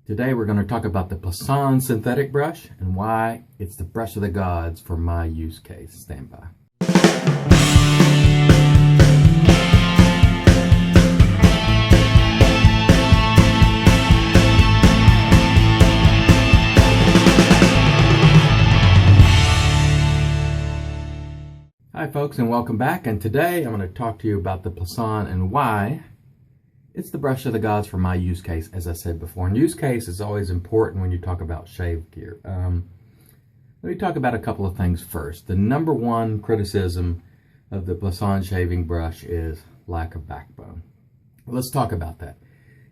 Today we're going to talk about the Plisson synthetic brush and why it's the brush of the gods for my use case. Stand by. Hi folks, and welcome back, and today I'm going to talk to you about the Plisson and why it's the brush of the gods for my use case, as I said before. And use case is always important when you talk about shave gear. Let me talk about a couple of things first. The number one criticism of the Plisson shaving brush is lack of backbone. Let's talk about that.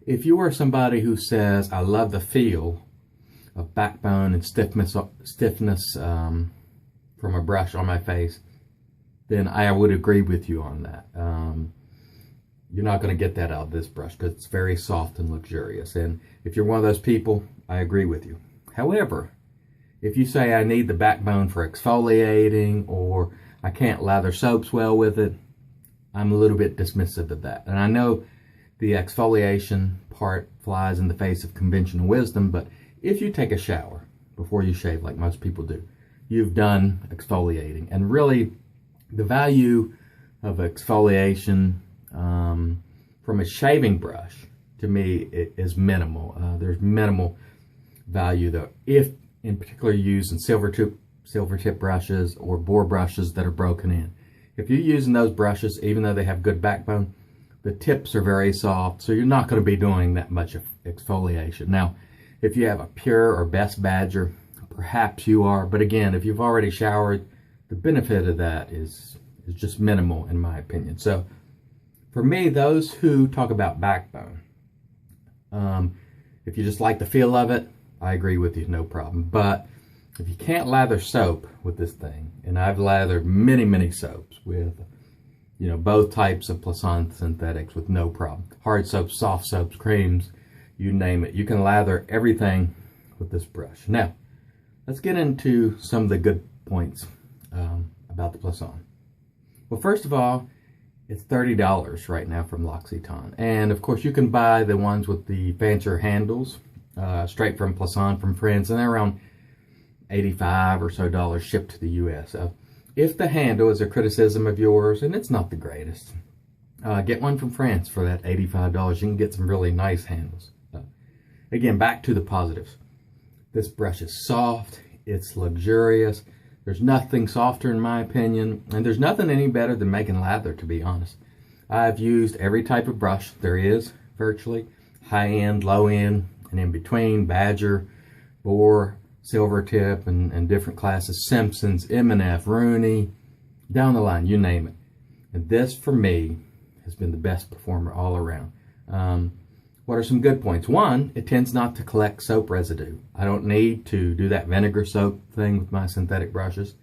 If you are somebody who says, I love the feel of backbone and stiffness from a brush on my face, then I would agree with you on that. You're not going to get that out of this brush because it's very soft and luxurious. And if you're one of those people, I agree with you. However, if you say I need the backbone for exfoliating or I can't lather soaps well with it, I'm a little bit dismissive of that. And I know the exfoliation part flies in the face of conventional wisdom, but if you take a shower before you shave, like most people do, you've done exfoliating. And really, the value of exfoliation from a shaving brush, to me, is minimal. There's minimal value, though, if in particular you're using silver tip brushes or boar brushes that are broken in. If you're using those brushes, even though they have good backbone, the tips are very soft, so you're not going to be doing that much exfoliation. Now, if you have a pure or best badger, perhaps you are, but again, if you've already showered, the benefit of that is just minimal, in my opinion. So for me, those who talk about backbone, if you just like the feel of it, I agree with you, no problem. But if you can't lather soap with this thing, and I've lathered many soaps with, both types of Plisson synthetics with no problem. Hard soaps, soft soaps, creams, you name it. You can lather everything with this brush. Now, let's get into some of the good points about the Plisson. Well, first of all, it's $30 right now from L'Occitane. And of course, you can buy the ones with the fancier handles straight from Plisson from France, and they're around $85 or so shipped to the US. If the handle is a criticism of yours, and it's not the greatest, get one from France for that $85. You can get some really nice handles. Again, back to the positives. This brush is soft, it's luxurious. There's nothing softer, in my opinion, and there's nothing any better than making lather, to be honest. I've used every type of brush there is, virtually. High-end, low-end, and in between, badger, boar, silver tip, and different classes. Simpsons, M&F, Rooney, down the line, you name it. And this, for me, has been the best performer all around. What are some good points? One, it tends not to collect soap residue. I don't need to do that vinegar soap thing with my synthetic brushes,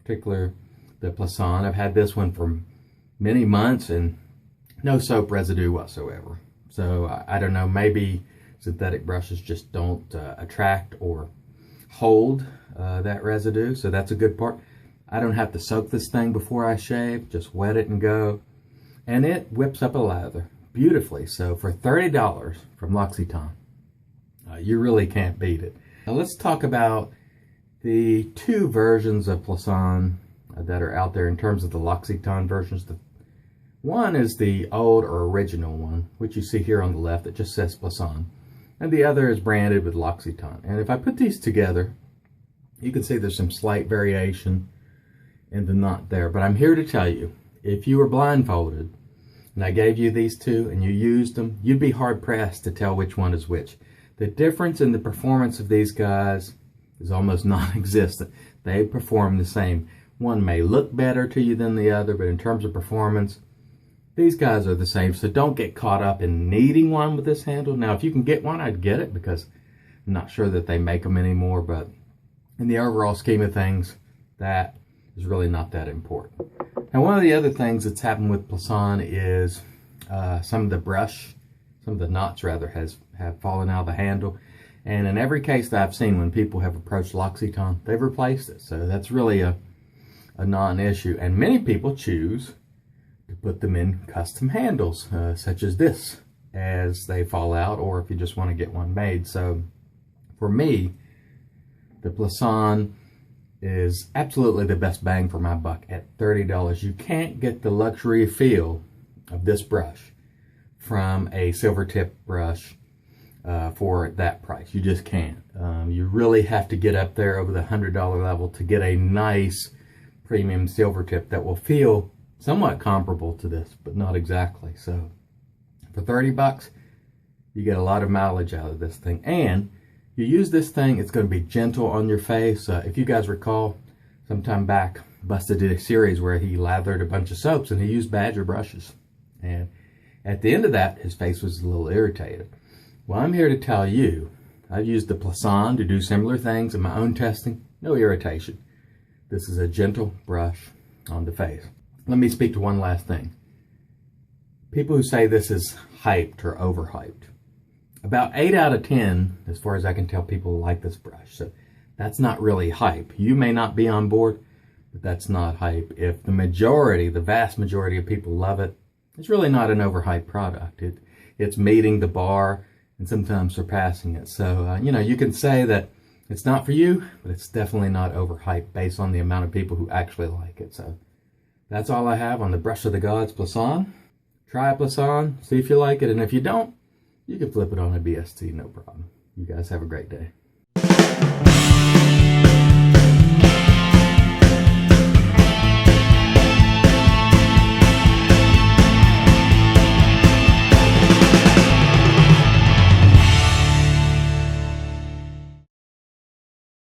particularly the Plisson. I've had this one for many months and no soap residue whatsoever. So I don't know, maybe synthetic brushes just don't attract or hold that residue, so that's a good part. I don't have to soak this thing before I shave, just wet it and go. And it whips up a lather beautifully. So for $30 from L'Occitane, you really can't beat it. Now let's talk about the two versions of Plisson that are out there in terms of the L'Occitane versions. The one is the old or original one, which you see here on the left. It just says Plisson. And the other is branded with L'Occitane. And if I put these together, you can see there's some slight variation in the knot there. But I'm here to tell you, if you were blindfolded, and I gave you these two and you used them, you'd be hard-pressed to tell which one is which. The difference in the performance of these guys is almost non-existent. They perform the same. One may look better to you than the other, but in terms of performance, these guys are the same. So don't get caught up in needing one with this handle. Now, if you can get one, I'd get it because I'm not sure that they make them anymore, but in the overall scheme of things, that is really not that important. Now, one of the other things that's happened with Plisson is some of the knots rather have fallen out of the handle. And in every case that I've seen when people have approached L'Occitane, they've replaced it. So that's really a non-issue. And many people choose to put them in custom handles, such as this, as they fall out, or if you just want to get one made. So For me, the Plisson is absolutely the best bang for my buck at $30. You can't get the luxury feel of this brush from a silver tip brush for that price. You just can't. You really have to get up there over the $100 level to get a nice premium silver tip that will feel somewhat comparable to this, but not exactly. So for 30 bucks, you get a lot of mileage out of this thing. And you use this thing, it's going to be gentle on your face. If you guys recall, sometime back, Busta did a series where he lathered a bunch of soaps and he used Badger brushes. And at the end of that, his face was a little irritated. Well, I'm here to tell you, I've used the Plisson to do similar things in my own testing. No irritation. This is a gentle brush on the face. Let me speak to one last thing. People who say this is hyped or overhyped. About 8 out of 10, as far as I can tell, people like this brush. So that's not really hype. You may not be on board, but that's not hype. If the majority, the vast majority of people love it, it's really not an overhyped product. It's meeting the bar and sometimes surpassing it. So, you can say that it's not for you, but it's definitely not overhyped based on the amount of people who actually like it. So that's all I have on the Brush of the Gods Plisson. Try a Plisson, see if you like it, and if you don't, you can flip it on a BST, no problem. You guys have a great day.